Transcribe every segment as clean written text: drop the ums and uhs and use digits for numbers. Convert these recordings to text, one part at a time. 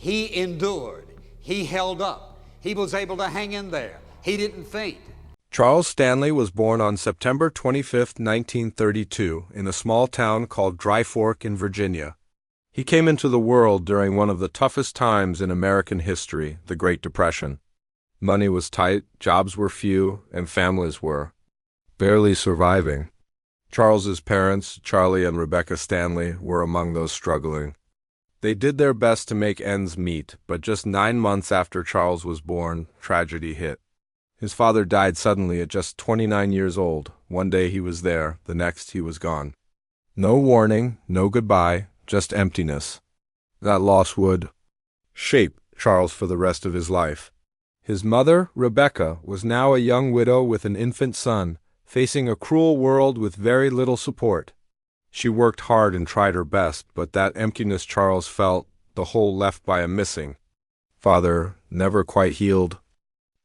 He endured. He held up. He was able to hang in there. He didn't faint. Charles Stanley was born on September 25, 1932, in a small town called Dry Fork in Virginia. He came into the world during one of the toughest times in American history, the Great Depression. Money was tight, jobs were few, and families were barely surviving. Charles's parents, Charlie and Rebecca Stanley, were among those struggling. They did their best to make ends meet, but just 9 months after Charles was born, tragedy hit. His father died suddenly at just 29 years old. One day he was there, the next he was gone. No warning, no goodbye, just emptiness. That loss would shape Charles for the rest of his life. His mother, Rebecca, was now a young widow with an infant son, facing a cruel world with very little support. She worked hard and tried her best, but that emptiness Charles felt, the hole left by a missing father, never quite healed.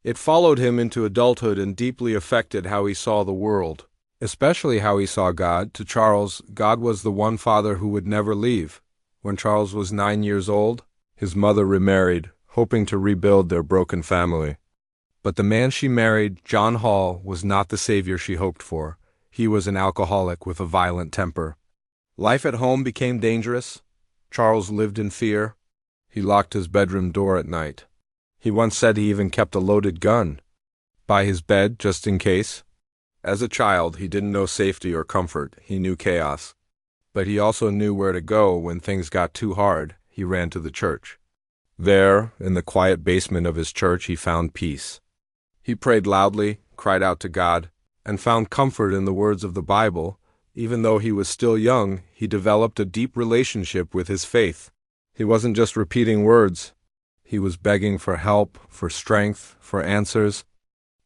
It followed him into adulthood and deeply affected how he saw the world, especially how he saw God. To Charles, God was the one father who would never leave. When Charles was 9 years old, his mother remarried, hoping to rebuild their broken family. But the man she married, John Hall, was not the savior she hoped for. He was an alcoholic with a violent temper. Life at home became dangerous. Charles lived in fear. He locked his bedroom door at night. He once said he even kept a loaded gun by his bed just in case. As a child, he didn't know safety or comfort. He knew chaos. But he also knew where to go when things got too hard. He ran to the church. There, in the quiet basement of his church, he found peace. He prayed loudly, cried out to God, and found comfort in the words of the Bible. Even though he was still young, he developed a deep relationship with his faith. He wasn't just repeating words. He was begging for help, for strength, for answers.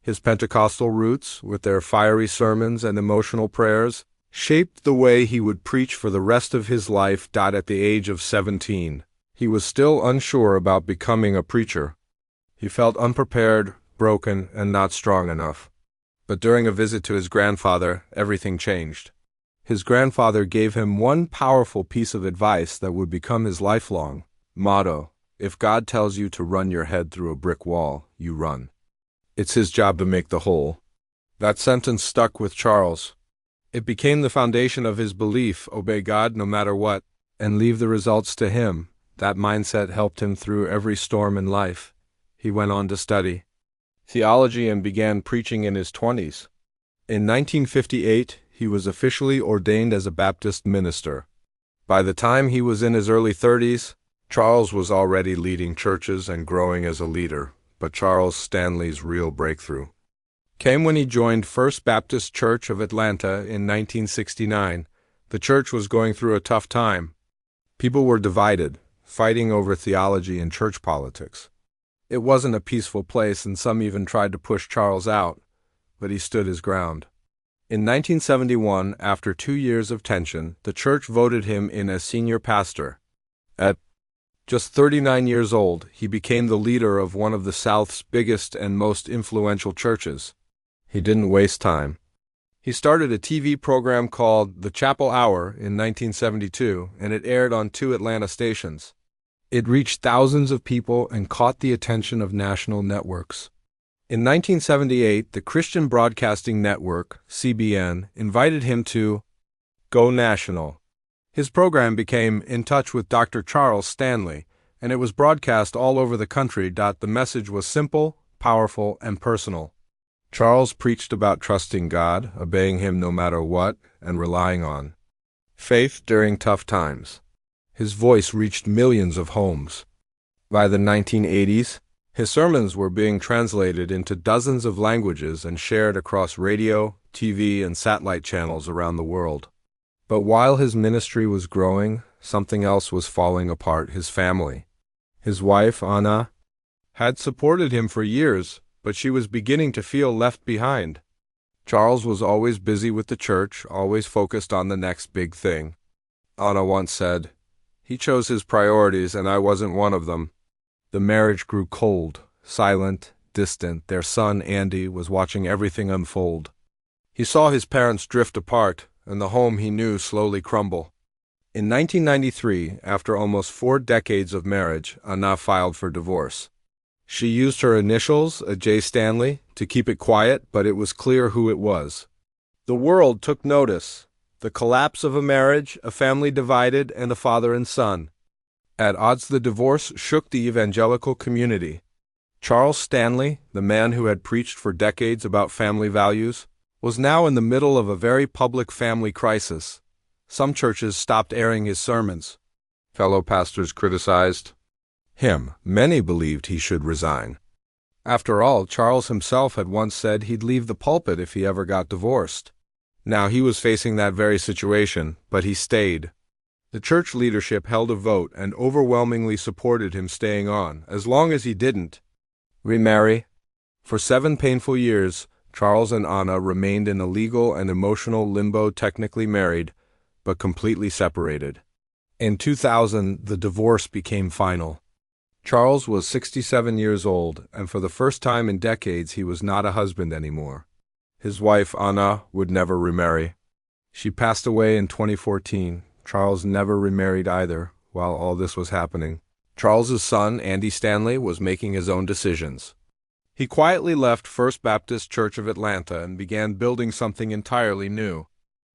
His Pentecostal roots, with their fiery sermons and emotional prayers, shaped the way he would preach for the rest of his life. At the age of 17, he was still unsure about becoming a preacher. He felt unprepared, broken, and not strong enough. But during a visit to his grandfather, everything changed. His grandfather gave him one powerful piece of advice that would become his lifelong motto: if God tells you to run your head through a brick wall, you run. It's his job to make the hole. That sentence stuck with Charles. It became the foundation of his belief: obey God no matter what, and leave the results to Him. That mindset helped him through every storm in life. He went on to study theology and began preaching in his 20s. In 1958, he was officially ordained as a Baptist minister. By the time he was in his early 30s, Charles was already leading churches and growing as a leader. But Charles Stanley's real breakthrough came when he joined First Baptist Church of Atlanta in 1969. The church was going through a tough time. People were divided, fighting over theology and church politics. It wasn't a peaceful place, and some even tried to push Charles out, but he stood his ground. In 1971, after 2 years of tension, the church voted him in as senior pastor. At just 39 years old, he became the leader of one of the South's biggest and most influential churches. He didn't waste time. He started a TV program called The Chapel Hour in 1972, and it aired on 2 Atlanta stations. It reached thousands of people and caught the attention of national networks. In 1978, the Christian Broadcasting Network, CBN, invited him to go national. His program became In Touch with Dr. Charles Stanley, and it was broadcast all over the country. The message was simple, powerful, and personal. Charles preached about trusting God, obeying Him no matter what, and relying on faith during tough times. His voice reached millions of homes. By the 1980s, his sermons were being translated into dozens of languages and shared across radio, TV, and satellite channels around the world. But while his ministry was growing, something else was falling apart: his family. His wife, Anna, had supported him for years, but she was beginning to feel left behind. Charles was always busy with the church, always focused on the next big thing. Anna once said, "He chose his priorities, and I wasn't one of them." The marriage grew cold, silent, distant. Their son, Andy, was watching everything unfold. He saw his parents drift apart, and the home he knew slowly crumble. In 1993, after almost 4 decades of marriage, Anna filed for divorce. She used her initials, J. Stanley, to keep it quiet, but it was clear who it was. The world took notice. The collapse of a marriage, a family divided, and a father and son. At odds, the divorce shook the evangelical community. Charles Stanley, the man who had preached for decades about family values, was now in the middle of a very public family crisis. Some churches stopped airing his sermons. Fellow pastors criticized him. Many believed he should resign. After all, Charles himself had once said he'd leave the pulpit if he ever got divorced. Now he was facing that very situation, but he stayed. The church leadership held a vote and overwhelmingly supported him staying on, as long as he didn't remarry. For 7 painful years, Charles and Anna remained in a legal and emotional limbo, technically married, but completely separated. In 2000, the divorce became final. Charles was 67 years old, and for the first time in decades he was not a husband anymore. His wife, Anna, would never remarry. She passed away in 2014. Charles never remarried either, while all this was happening. Charles's son, Andy Stanley, was making his own decisions. He quietly left First Baptist Church of Atlanta and began building something entirely new.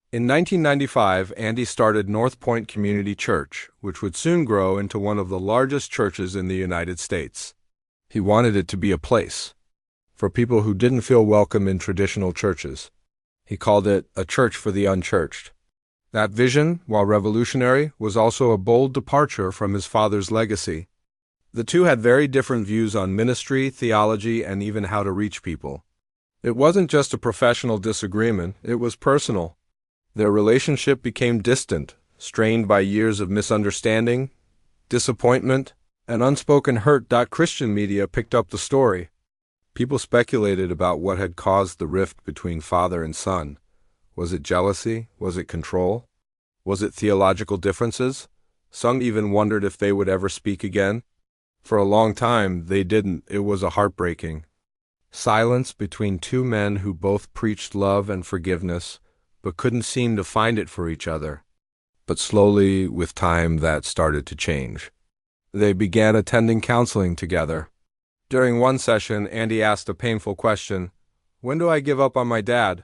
In 1995, Andy started North Point Community Church, which would soon grow into one of the largest churches in the United States. He wanted it to be a place for people who didn't feel welcome in traditional churches. He called it a church for the unchurched. That vision, while revolutionary, was also a bold departure from his father's legacy. The two had very different views on ministry, theology, and even how to reach people. It wasn't just a professional disagreement, it was personal. Their relationship became distant, strained by years of misunderstanding, disappointment, and unspoken hurt. Christian media picked up the story. People speculated about what had caused the rift between father and son. Was it jealousy? Was it control? Was it theological differences? Some even wondered if they would ever speak again. For a long time, they didn't. It was a heartbreaking silence between two men who both preached love and forgiveness, but couldn't seem to find it for each other. But slowly, with time, that started to change. They began attending counseling together. During one session, Andy asked a painful question, "When do I give up on my dad?"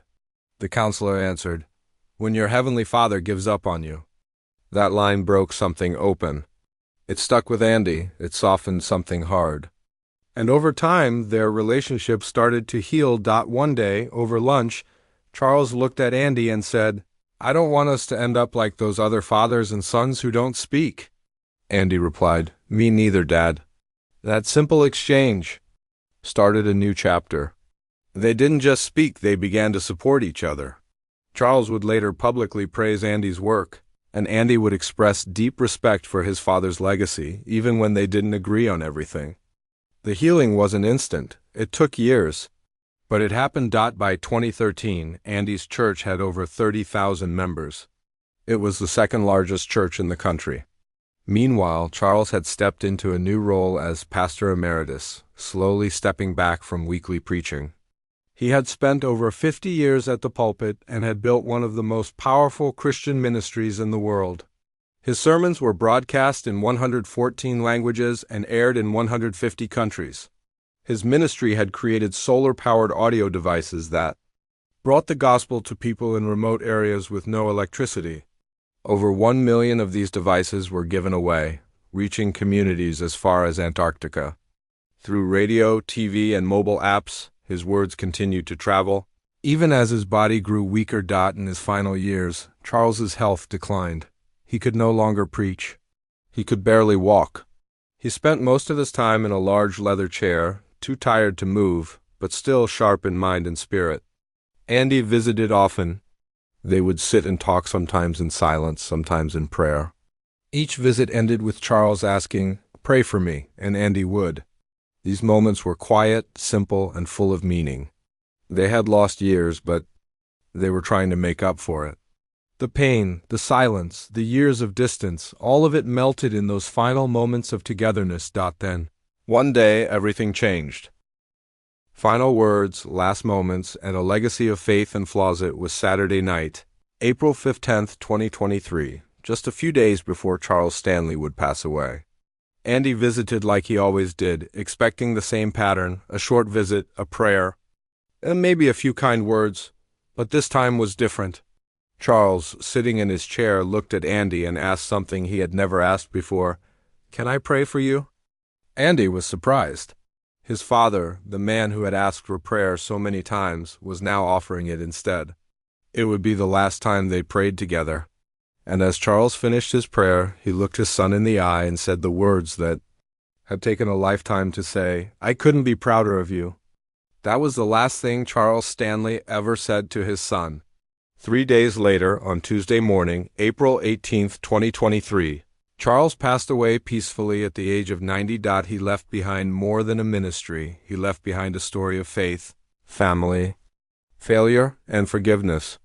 The counselor answered, "When your heavenly Father gives up on you." That line broke something open. It stuck with Andy. It softened something hard. And over time, their relationship started to heal. One day, over lunch, Charles looked at Andy and said, "I don't want us to end up like those other fathers and sons who don't speak." Andy replied, "Me neither, Dad." That simple exchange started a new chapter. They didn't just speak, they began to support each other. Charles would later publicly praise Andy's work, and Andy would express deep respect for his father's legacy, even when they didn't agree on everything. The healing wasn't instant. It took years. But it happened. By 2013, Andy's church had over 30,000 members. It was the second largest church in the country. Meanwhile, Charles had stepped into a new role as pastor emeritus, slowly stepping back from weekly preaching. He had spent over 50 years at the pulpit and had built one of the most powerful Christian ministries in the world. His sermons were broadcast in 114 languages and aired in 150 countries. His ministry had created solar-powered audio devices that brought the gospel to people in remote areas with no electricity. Over 1 million of these devices were given away, reaching communities as far as Antarctica. Through radio, TV, and mobile apps, his words continued to travel. Even as his body grew weaker. In his final years, Charles's health declined. He could no longer preach. He could barely walk. He spent most of his time in a large leather chair, too tired to move, but still sharp in mind and spirit. Andy visited often. They would sit and talk, sometimes in silence, sometimes in prayer. Each visit ended with Charles asking, "Pray for me," and Andy would. These moments were quiet, simple, and full of meaning. They had lost years, but they were trying to make up for it. The pain, the silence, the years of distance, all of it melted in those final moments of togetherness. Then, one day, everything changed. Final words, last moments, and a legacy of faith and flaws. It was Saturday night, April 15th, 2023. just a few days before Charles Stanley would pass away. Andy visited like he always did, expecting the same pattern, a short visit, a prayer, and maybe a few kind words, but this time was different. Charles, sitting in his chair, looked at Andy and asked something he had never asked before. "Can I pray for you?" Andy was surprised. His father, the man who had asked for prayer so many times, was now offering it instead. It would be the last time they prayed together. And as Charles finished his prayer, he looked his son in the eye and said the words that had taken a lifetime to say, "I couldn't be prouder of you." That was the last thing Charles Stanley ever said to his son. 3 days later, on Tuesday morning, April 18th, 2023, Charles passed away peacefully at the age of 90. He left behind more than a ministry. He left behind a story of faith, family, failure, and forgiveness.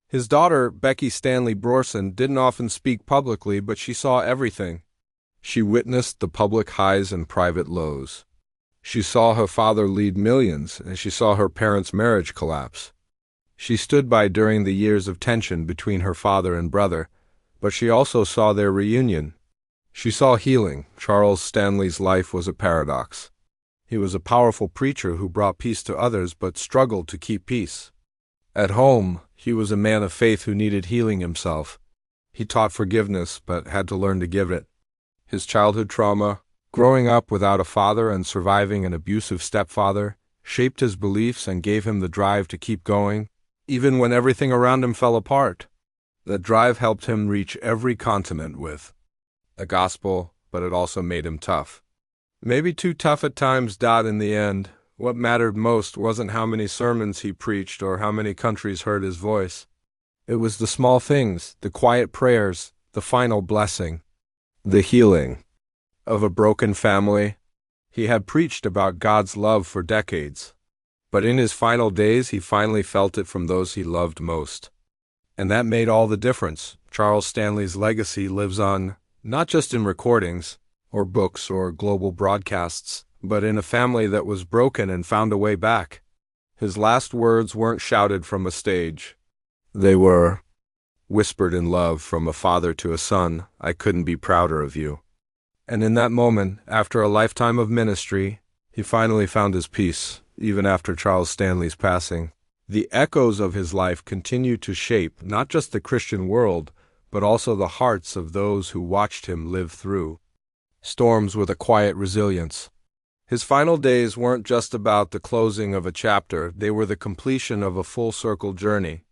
His daughter, Becky Stanley Brorson, didn't often speak publicly, but she saw everything. She witnessed the public highs and private lows. She saw her father lead millions, and she saw her parents' marriage collapse. She stood by during the years of tension between her father and brother, but she also saw their reunion. She saw healing. Charles Stanley's life was a paradox. He was a powerful preacher who brought peace to others but struggled to keep peace. At home, he was a man of faith who needed healing himself. He taught forgiveness but had to learn to give it. His childhood trauma, growing up without a father and surviving an abusive stepfather, shaped his beliefs and gave him the drive to keep going, even when everything around him fell apart. That drive helped him reach every continent with the gospel, but it also made him tough. Maybe too tough at times. In the end, what mattered most wasn't how many sermons he preached or how many countries heard his voice. It was the small things, the quiet prayers, the final blessing, the healing of a broken family. He had preached about God's love for decades, but in his final days he finally felt it from those he loved most. And that made all the difference. Charles Stanley's legacy lives on, not just in recordings, or books, or global broadcasts, but in a family that was broken and found a way back. His last words weren't shouted from a stage. They were whispered in love from a father to a son. "I couldn't be prouder of you." And in that moment, after a lifetime of ministry, he finally found his peace, even after Charles Stanley's passing. The echoes of his life continue to shape not just the Christian world, but also the hearts of those who watched him live through storms with a quiet resilience. His final days weren't just about the closing of a chapter, they were the completion of a full-circle journey.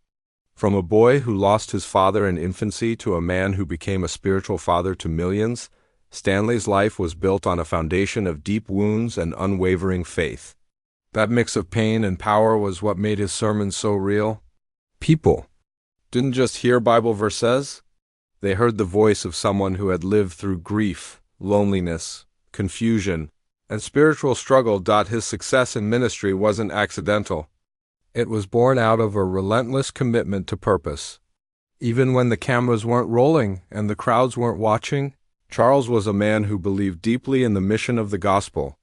From a boy who lost his father in infancy to a man who became a spiritual father to millions, Stanley's life was built on a foundation of deep wounds and unwavering faith. That mix of pain and power was what made his sermons so real. People didn't just hear Bible verses. They heard the voice of someone who had lived through grief, loneliness, confusion, and spiritual struggle. His success in ministry wasn't accidental. It was born out of a relentless commitment to purpose. Even when the cameras weren't rolling and the crowds weren't watching, Charles was a man who believed deeply in the mission of the gospel.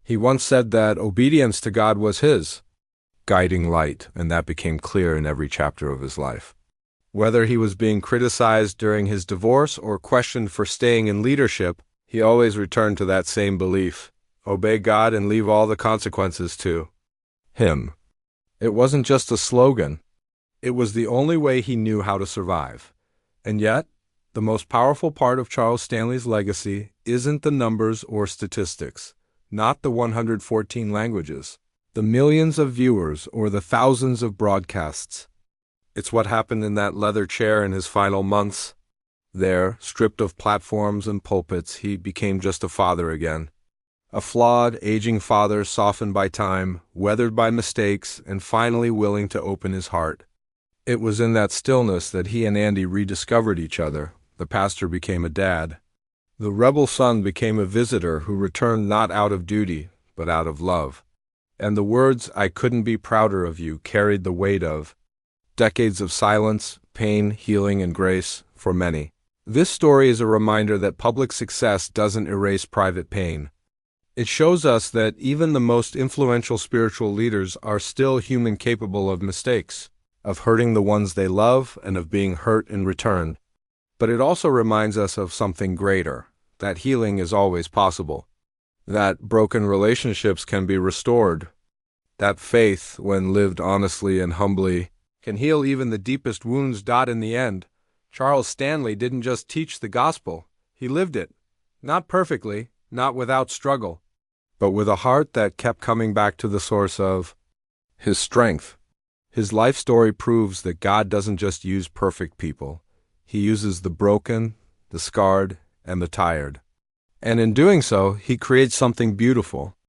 He once said that obedience to God was his guiding light, and that became clear in every chapter of his life. Whether he was being criticized during his divorce or questioned for staying in leadership, he always returned to that same belief: obey God and leave all the consequences to him. It wasn't just a slogan. It was the only way he knew how to survive. And yet, the most powerful part of Charles Stanley's legacy isn't the numbers or statistics, not the 114 languages, the millions of viewers, or the thousands of broadcasts. It's what happened in that leather chair in his final months. There, stripped of platforms and pulpits, he became just a father again. A flawed, aging father softened by time, weathered by mistakes, and finally willing to open his heart. It was in that stillness that he and Andy rediscovered each other. The pastor became a dad. The rebel son became a visitor who returned not out of duty, but out of love. And the words, "I couldn't be prouder of you," carried the weight of decades of silence, pain, healing, and grace for many. This story is a reminder that public success doesn't erase private pain. It shows us that even the most influential spiritual leaders are still human, capable of mistakes, of hurting the ones they love, and of being hurt in return. But it also reminds us of something greater, that healing is always possible, that broken relationships can be restored, that faith, when lived honestly and humbly, can heal even the deepest wounds. In the end, Charles Stanley didn't just teach the gospel, he lived it. Not perfectly, not without struggle, but with a heart that kept coming back to the source of his strength. His life story proves that God doesn't just use perfect people. He uses the broken, the scarred, and the tired. And in doing so, he creates something beautiful,